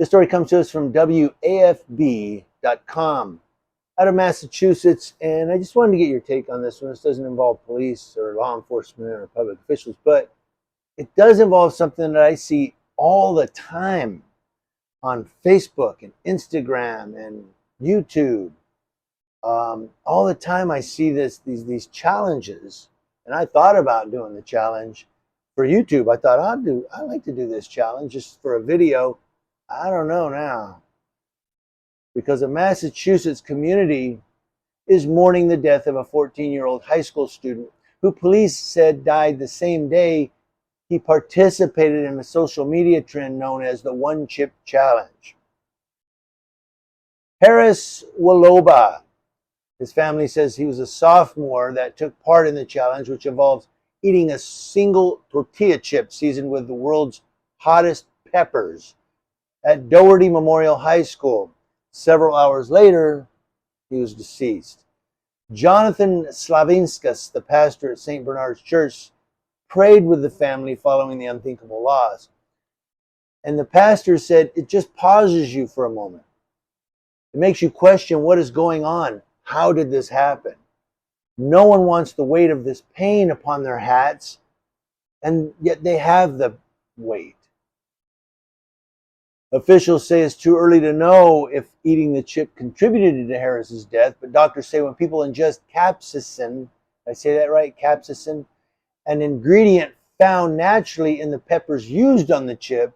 This story comes to us from WAFB.com out of Massachusetts, and I just wanted to get your take on this one. This doesn't involve police or law enforcement or public officials, but it does involve something that I see all the time on Facebook and Instagram and YouTube. All the time I see these challenges, and I thought about doing the challenge for YouTube. I thought I'd like to do this challenge just for a video. I don't know now, because a Massachusetts community is mourning the death of a 14-year-old high school student who police said died the same day he participated in a social media trend known as the One Chip Challenge. Harris Waloba, his family says he was a sophomore that took part in the challenge, which involves eating a single tortilla chip seasoned with the world's hottest peppers at Doherty Memorial High School. Several hours later, he was deceased. Jonathan Slavinskas, the pastor at St. Bernard's Church, prayed with the family following the unthinkable loss. And the pastor said, it just pauses you for a moment. It makes you question what is going on. How did this happen? No one wants the weight of this pain upon their hats, and yet they have the weight. Officials say it's too early to know if eating the chip contributed to Harris's death, but doctors say when people ingest capsaicin, I say that right, capsaicin, an ingredient found naturally in the peppers used on the chip,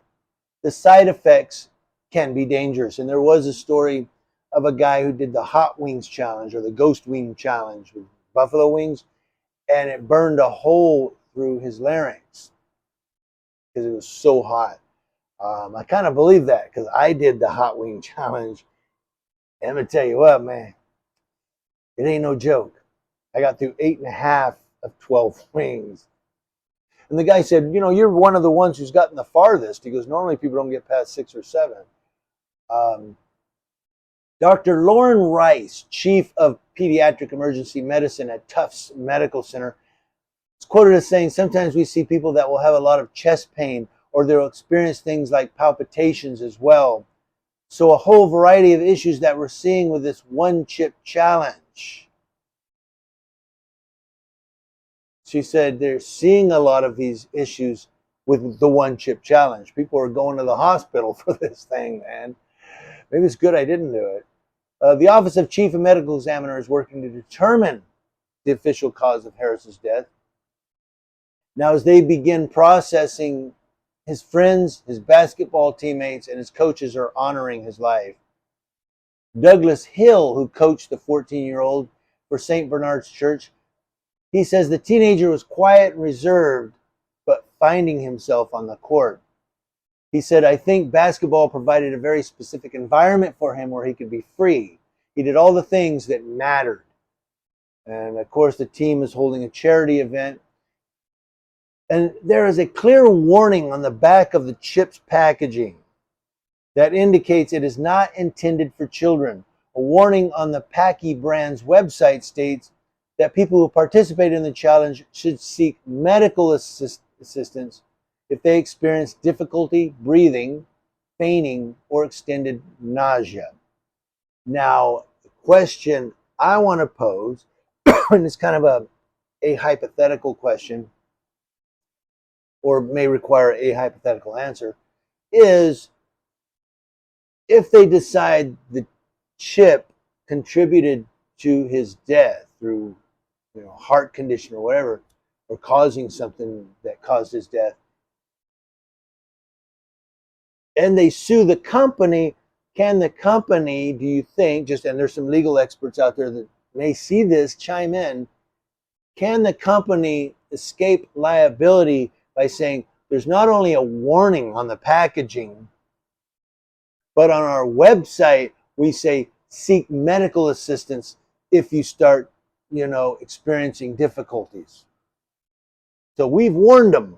the side effects can be dangerous. And there was a story of a guy who did the hot wings challenge or the ghost wing challenge with buffalo wings, and it burned a hole through his larynx because it was so hot. I kind of believe that because I did the hot wing challenge. And I'm going to tell you what, man, it ain't no joke. I got through 8.5 of 12 wings. And the guy said, you know, you're one of the ones who's gotten the farthest. He goes, normally people don't get past 6 or 7. Dr. Lauren Rice, chief of pediatric emergency medicine at Tufts Medical Center, is quoted as saying, sometimes we see people that will have a lot of chest pain or they'll experience things like palpitations as well. So a whole variety of issues that we're seeing with this one chip challenge. She said they're seeing a lot of these issues with the one chip challenge. People are going to the hospital for this thing, man. Maybe it's good I didn't do it. The Office of Chief of Medical Examiner is working to determine the official cause of Harris's death. Now, as they begin processing, his friends, his basketball teammates, and his coaches are honoring his life. Douglas Hill, who coached the 14-year-old for St. Bernard's Church, he says the teenager was quiet and reserved, but finding himself on the court. He said, I think basketball provided a very specific environment for him where he could be free. He did all the things that mattered. And of course, the team is holding a charity event. And there is a clear warning on the back of the chip's packaging that indicates it is not intended for children. A warning on the Packy brand's website states that people who participate in the challenge should seek medical assistance if they experience difficulty breathing, fainting, or extended nausea. Now, the question I want to pose, and it's kind of a hypothetical question, or may require a hypothetical answer, is if they decide the chip contributed to his death through, heart condition or whatever, or causing something that caused his death, and they sue the company, can the company, do you think, and there's some legal experts out there that may see this, chime in, can the company escape liability by saying there's not only a warning on the packaging, but on our website we say seek medical assistance if you start, experiencing difficulties. So we've warned them,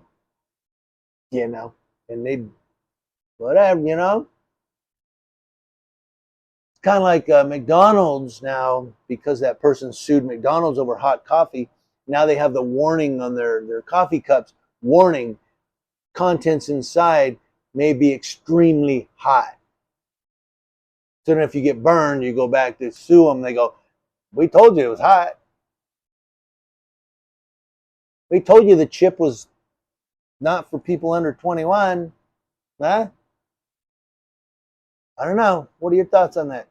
and they, whatever, It's kind of like McDonald's now, because that person sued McDonald's over hot coffee. Now they have the warning on their coffee cups. Warning, contents inside may be extremely hot. So then if you get burned, you go back to sue them. They go, we told you it was hot. We told you the chip was not for people under 21. Huh? I don't know. What are your thoughts on that?